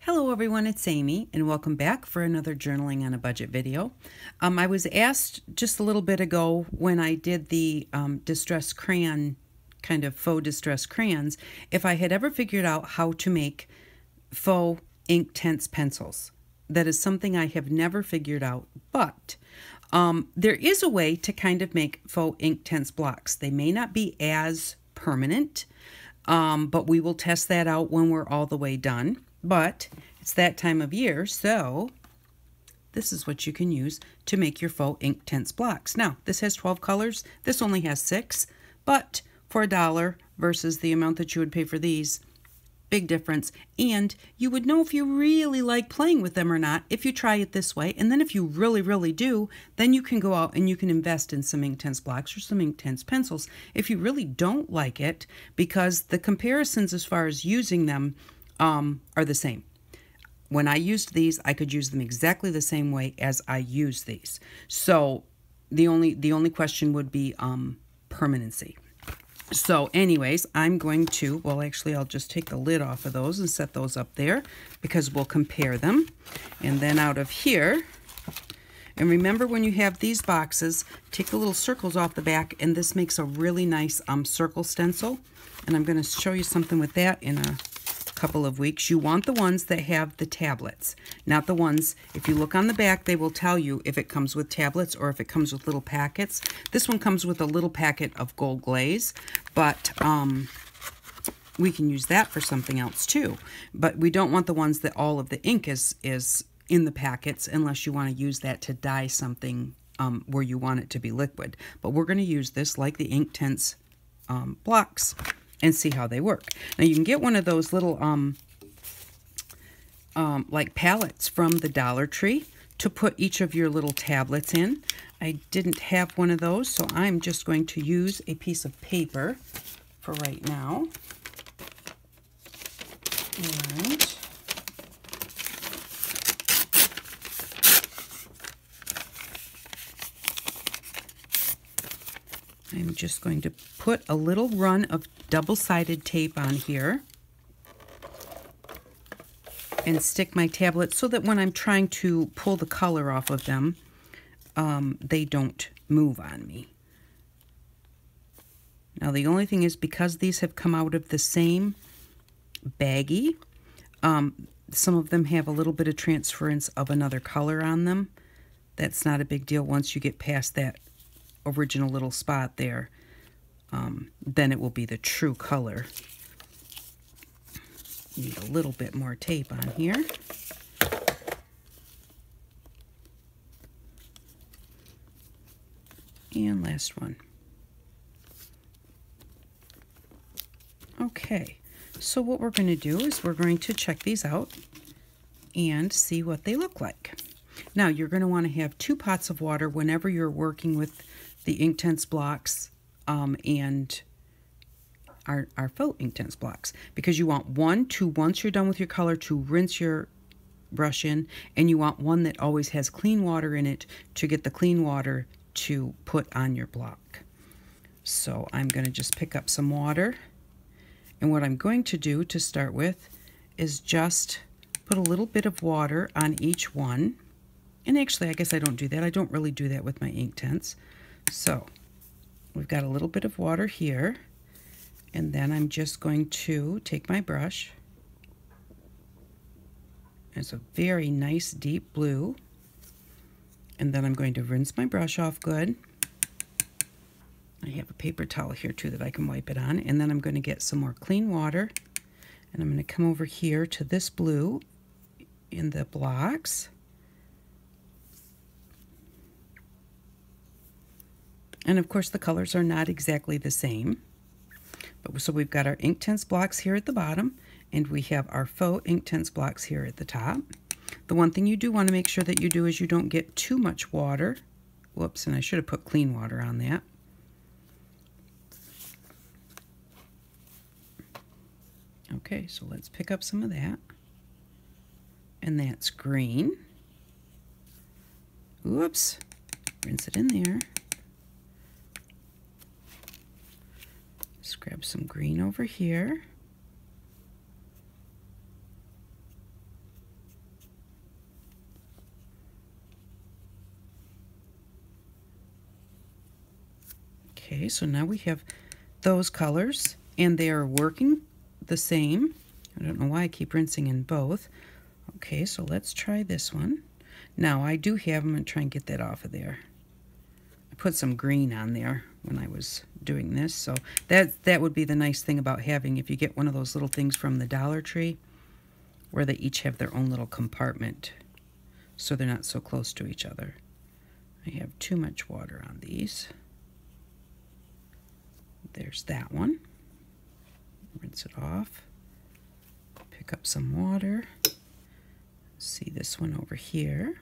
Hello everyone, it's Amy and welcome back for another Journaling on a Budget video. I was asked just a little bit ago when I did the distress crayon, kind of faux distress crayons, if I had ever figured out how to make faux Inktense pencils. That is something I have never figured out, but there is a way to kind of make faux Inktense blocks. They may not be as permanent, but we will test that out when we're all the way done. But it's that time of year, so this is what you can use to make your faux Inktense blocks. Now, this has 12 colors. This only has 6, but for $1 versus the amount that you would pay for these, big difference. And you would know if you really like playing with them or not if you try it this way. And then if you really, really do, then you can go out and you can invest in some Inktense blocks or some Inktense pencils. If you really don't like it, because the comparisons as far as using them are the same. When I used these, I could use them exactly the same way as I use these. So the only question would be permanency. So anyways, I'm going to, well actually I'll just take the lid off of those and set those up there because we'll compare them. And then out of here, and remember when you have these boxes, take the little circles off the back, and this makes a really nice circle stencil. And I'm going to show you something with that in a couple of weeks. You want the ones that have the tablets, not the ones, if you look on the back, they will tell you if it comes with tablets or if it comes with little packets. This one comes with a little packet of gold glaze, but we can use that for something else too. But we don't want the ones that all of the ink is in the packets unless you want to use that to dye something where you want it to be liquid. But we're going to use this like the Inktense blocks and see how they work. Now you can get one of those little like pallets from the Dollar Tree to put each of your little tablets in. I didn't have one of those, so I'm just going to use a piece of paper for right now. And I'm just going to put a little run of double-sided tape on here and stick my tablet so that when I'm trying to pull the color off of them, they don't move on me. Now the only thing is, because these have come out of the same baggie, some of them have a little bit of transference of another color on them. That's not a big deal once you get past that original little spot there. Then it will be the true color. Need a little bit more tape on here. And last one. Okay, so what we're going to do is we're going to check these out and see what they look like. Now you're going to want to have 2 pots of water whenever you're working with the Inktense blocks and our faux Inktense blocks, because you want one to, once you're done with your color, to rinse your brush in, and you want one that always has clean water in it to get the clean water to put on your block. So I'm going to just pick up some water, and what I'm going to do to start with is just put a little bit of water on each one. And actually, I guess I don't do that. I don't really do that with my Inktense. So we've got a little bit of water here, and then I'm just going to take my brush. It's a very nice deep blue, and then I'm going to rinse my brush off good. I have a paper towel here too that I can wipe it on, and then I'm going to get some more clean water, and I'm going to come over here to this blue in the blocks. And of course the colors are not exactly the same. But so we've got our Inktense blocks here at the bottom, and we have our faux Inktense blocks here at the top. The one thing you do want to make sure that you do is you don't get too much water. Whoops, and I should have put clean water on that. Okay, so let's pick up some of that. And that's green. Whoops, rinse it in there. Just grab some green over here. Okay, so now we have those colors, and they are working the same. I don't know why I keep rinsing in both. Okay, so let's try this one. Now I do have, I'm going to try and get that off of there. I put some green on there when I was doing this, so that would be the nice thing about having, if you get one of those little things from the Dollar Tree, where they each have their own little compartment, so they're not so close to each other. I have too much water on these. There's that one. Rinse it off. Pick up some water. See this one over here.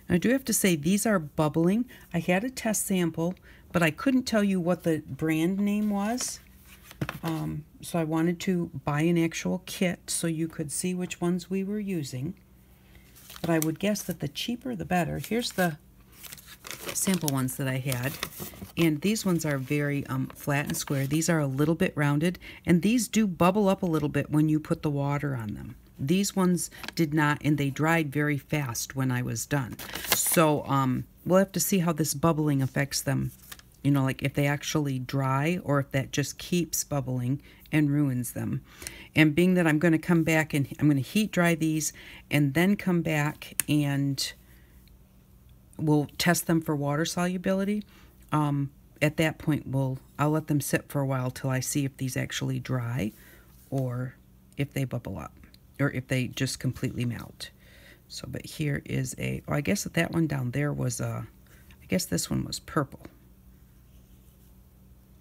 I do have to say these are bubbling. I had a test sample, but I couldn't tell you what the brand name was. So I wanted to buy an actual kit so you could see which ones we were using. But I would guess that the cheaper the better. Here's the sample ones that I had. And these ones are very flat and square. These are a little bit rounded. And these do bubble up a little bit when you put the water on them. These ones did not, and they dried very fast when I was done. So we'll have to see how this bubbling affects them. You know, like if they actually dry or if that just keeps bubbling and ruins them. And being that I'm going to come back and I'm going to heat dry these and then come back and we'll test them for water solubility. At that point, I'll let them sit for a while till I see if these actually dry or if they bubble up or if they just completely melt. So, but here is I guess that one down there was I guess this one was purple.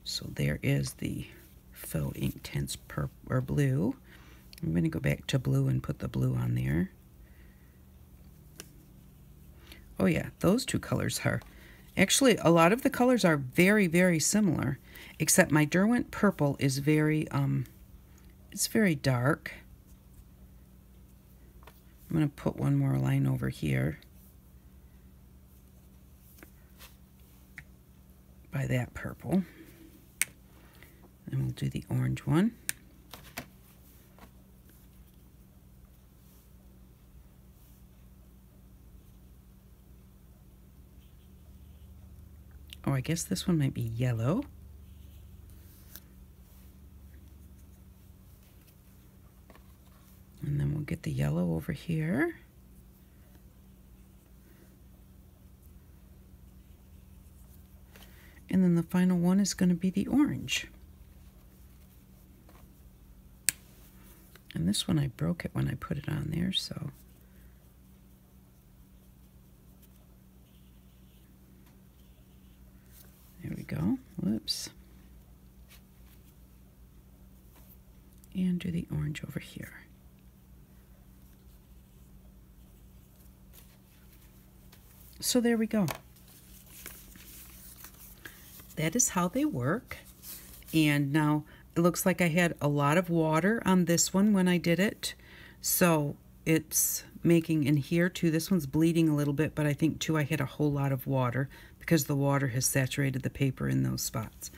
So there is the Faux Inktense or blue. I'm going to go back to blue and put the blue on there. Oh yeah, those two colors are... Actually, a lot of the colors are very, very similar, except my Derwent purple is very, it's very dark. I'm going to put one more line over here by that purple. And we'll do the orange one. Oh, I guess this one might be yellow. And then we'll get the yellow over here. And then the final one is going to be the orange. And this one I broke it when I put it on there, so... There we go. Whoops. And do the orange over here. So there we go. That is how they work. And now it looks like I had a lot of water on this one when I did it. So it's making in here too. This one's bleeding a little bit, but I think too I had a whole lot of water because the water has saturated the paper in those spots.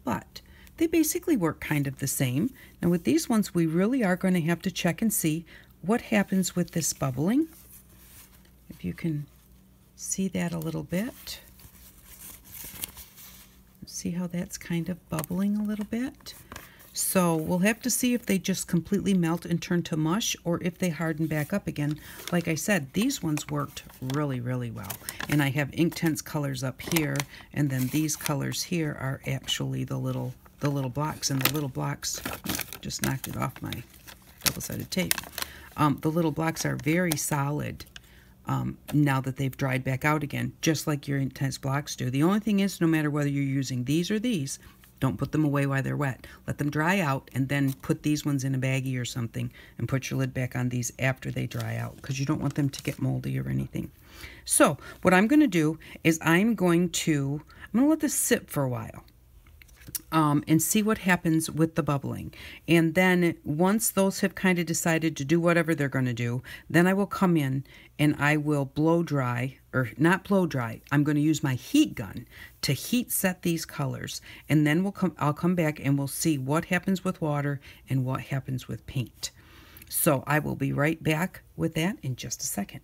But they basically work kind of the same. Now with these ones, we really are going to have to check and see what happens with this bubbling. If you can see that a little bit. See how that's kind of bubbling a little bit? So we'll have to see if they just completely melt and turn to mush or if they harden back up again. Like I said, these ones worked really, really well. And I have Inktense colors up here, and then these colors here are actually the little blocks, and the little blocks, just knocked it off my double-sided tape. The little blocks are very solid now that they've dried back out again, just like your Inktense blocks do. The only thing is, no matter whether you're using these or these, don't put them away while they're wet. Let them dry out and then put these ones in a baggie or something and put your lid back on these after they dry out because you don't want them to get moldy or anything. So what I'm going to do is I'm going to let this sit for a while. And see what happens with the bubbling. And then once those have kind of decided to do whatever they're going to do, then I will come in and I will blow dry, or not blow dry, I'm going to use my heat gun to heat set these colors. And then I'll come back and we'll see what happens with water and what happens with paint. So I will be right back with that in just a second.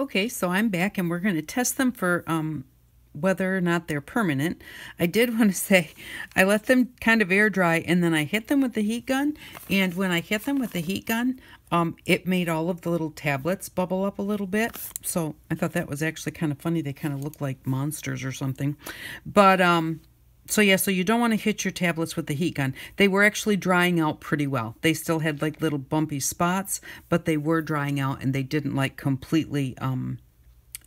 Okay, so I'm back and we're going to test them for whether or not they're permanent. I did want to say I let them kind of air dry and then I hit them with the heat gun. And when I hit them with the heat gun, it made all of the little tablets bubble up a little bit. So I thought that was actually kind of funny. They kind of look like monsters or something. But so yeah, so you don't want to hit your tablets with the heat gun. They were actually drying out pretty well. They still had like little bumpy spots, but they were drying out and they didn't like completely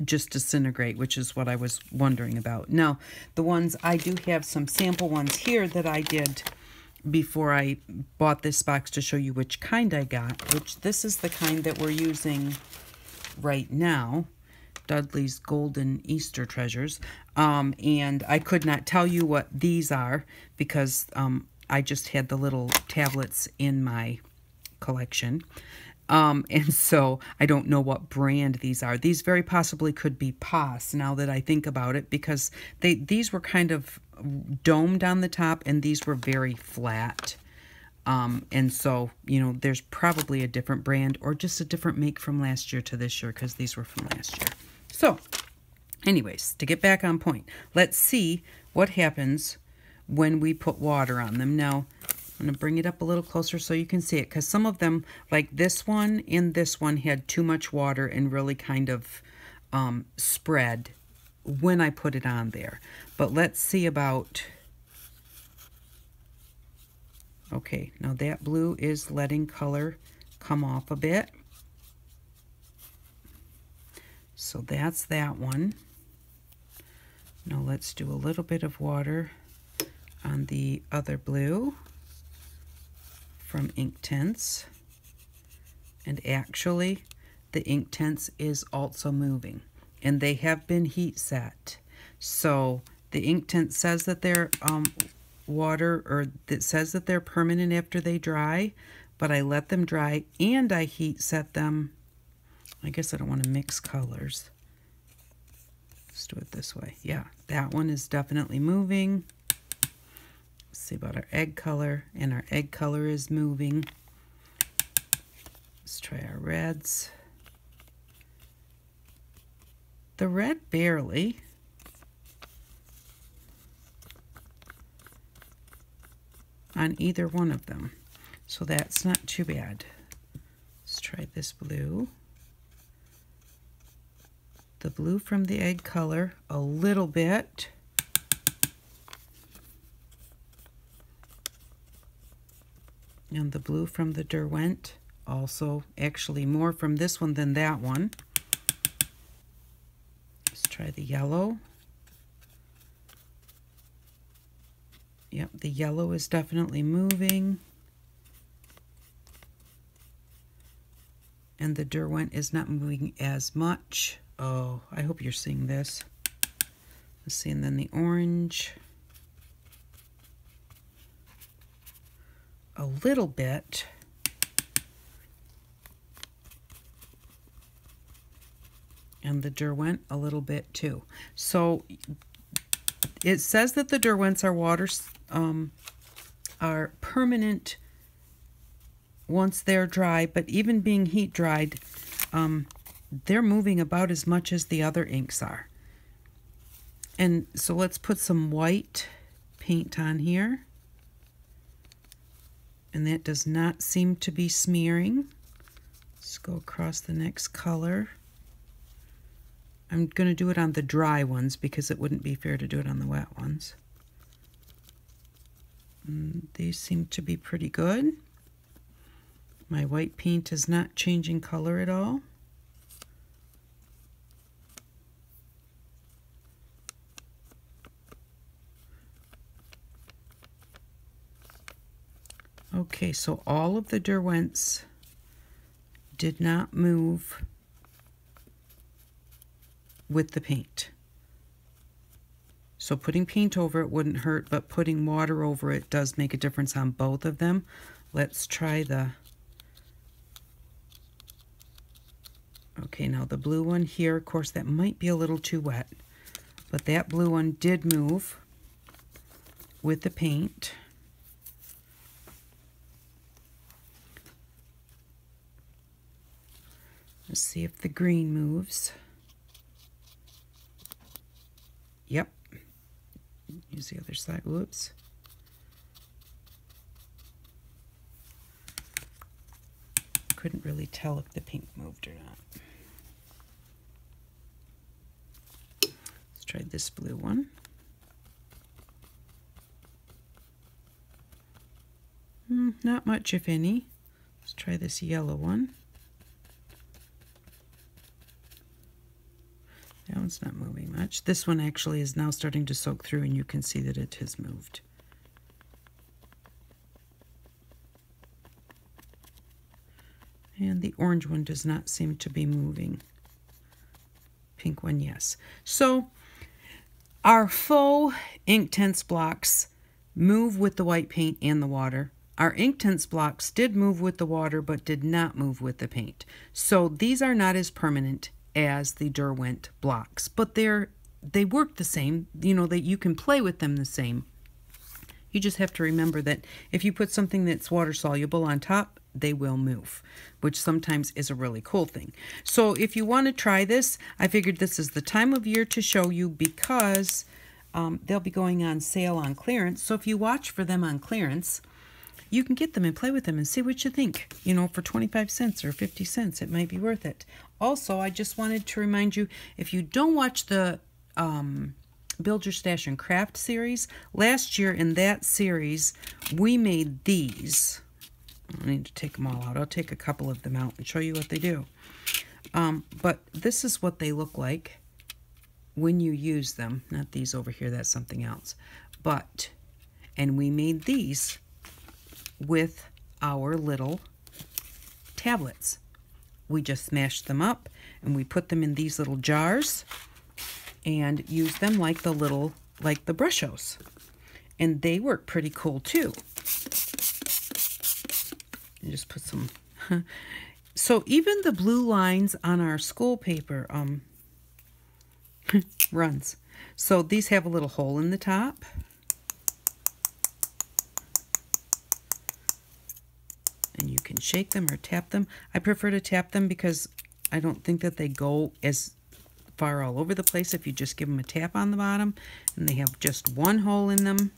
just disintegrate, which is what I was wondering about. Now, the ones, I do have some sample ones here that I did before I bought this box to show you which kind I got, which this is the kind that we're using right now. Dudley's Golden Easter Treasures. And I could not tell you what these are because I just had the little tablets in my collection. And so I don't know what brand these are. These very possibly could be POS now that I think about it, because these were kind of domed on the top and these were very flat. And so, you know, there's probably a different brand or just a different make from last year to this year because these were from last year. So, anyways, to get back on point, let's see what happens when we put water on them. Now, I'm going to bring it up a little closer so you can see it, because some of them, like this one and this one, had too much water and really kind of spread when I put it on there. But let's see about... Okay, now that blue is letting color come off a bit. So that's that one. Now let's do a little bit of water on the other blue from Inktense. And actually, the Inktense is also moving. And they have been heat set. So the Inktense says that they're water, or it says that they're permanent after they dry, but I let them dry and I heat set them. I guess I don't want to mix colors. Let's do it this way. Yeah, that one is definitely moving. Let's see about our egg color, and our egg color is moving. Let's try our reds. The red barely. On either one of them. So that's not too bad. Let's try this blue. The blue from the egg color, a little bit. And the blue from the Derwent, also actually more from this one than that one. Let's try the yellow. Yep, the yellow is definitely moving. And the Derwent is not moving as much. Oh, I hope you're seeing this. Let's see, and then the orange. A little bit. And the Derwent a little bit too. So it says that the Derwents are permanent once they're dry, but even being heat dried, they're moving about as much as the other inks are. And so let's put some white paint on here. And that does not seem to be smearing. Let's go across the next color. I'm going to do it on the dry ones because it wouldn't be fair to do it on the wet ones. These seem to be pretty good. My white paint is not changing color at all. Okay, so all of the Derwents did not move with the paint. So putting paint over it wouldn't hurt, but putting water over it does make a difference on both of them. Let's try the... Okay, now the blue one here, of course, that might be a little too wet, but that blue one did move with the paint. Let's see if the green moves. Use the other side. Whoops. Couldn't really tell if the pink moved or not. Let's try this blue one. Not much, if any. Let's try this yellow one. That one's not moving much. This one actually is now starting to soak through, and you can see that it has moved. And the orange one does not seem to be moving. Pink one, yes. So our Faux Inktense blocks move with the white paint and the water. Our Inktense blocks did move with the water, but did not move with the paint. So these are not as permanent as the Derwent blocks, but they work the same. You know, that you can play with them the same. You just have to remember that if you put something that's water soluble on top, they will move, which sometimes is a really cool thing. So if you want to try this, I figured this is the time of year to show you, because they'll be going on sale on clearance. So if you watch for them on clearance, you can get them and play with them and see what you think. You know, for 25 cents or 50 cents, it might be worth it. Also, I just wanted to remind you, if you don't watch the Build Your Stash and Craft series, last year in that series, we made these. I need to take them all out. I'll take a couple of them out and show you what they do. But this is what they look like when you use them. Not these over here, that's something else. And we made these with our little tablets. We just smashed them up and we put them in these little jars and use them like the brushos. And they work pretty cool too. And just put some so even the blue lines on our school paper runs. So these have a little hole in the top. And you can shake them or tap them. I prefer to tap them because I don't think that they go as far all over the place if you just give them a tap on the bottom. And they have just one hole in them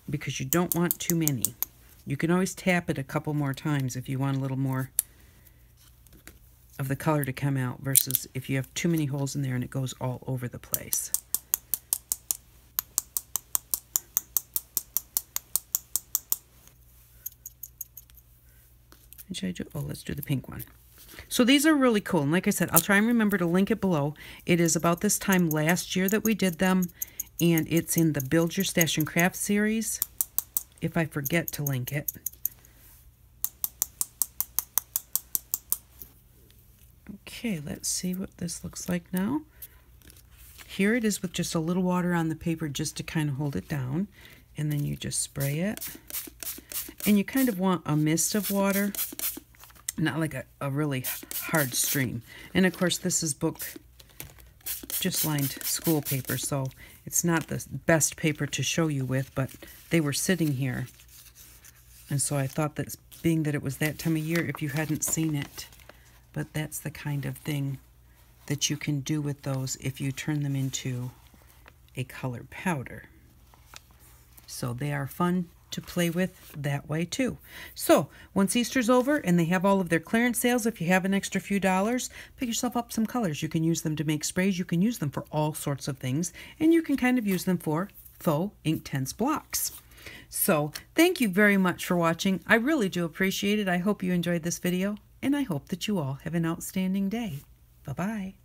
because you don't want too many. You can always tap it a couple more times if you want a little more of the color to come out, versus if you have too many holes in there and it goes all over the place. What should I do? Oh, let's do the pink one. So these are really cool. And like I said, I'll try and remember to link it below. It is about this time last year that we did them. And it's in the Build Your Stash and Craft series, if I forget to link it. Okay, let's see what this looks like now. Here it is with just a little water on the paper just to kind of hold it down. And then you just spray it. And you kind of want a mist of water, not like a really hard stream. And of course, this is book just lined school paper, so it's not the best paper to show you with, but they were sitting here. And so I thought that being that it was that time of year, if you hadn't seen it, but that's the kind of thing that you can do with those if you turn them into a colored powder. So they are fun to play with that way too. So once Easter's over and they have all of their clearance sales, if you have an extra few dollars, pick yourself up some colors. You can use them to make sprays. You can use them for all sorts of things, and you can kind of use them for Faux Inktense blocks. So thank you very much for watching. I really do appreciate it. I hope you enjoyed this video, and I hope that you all have an outstanding day. Bye-bye.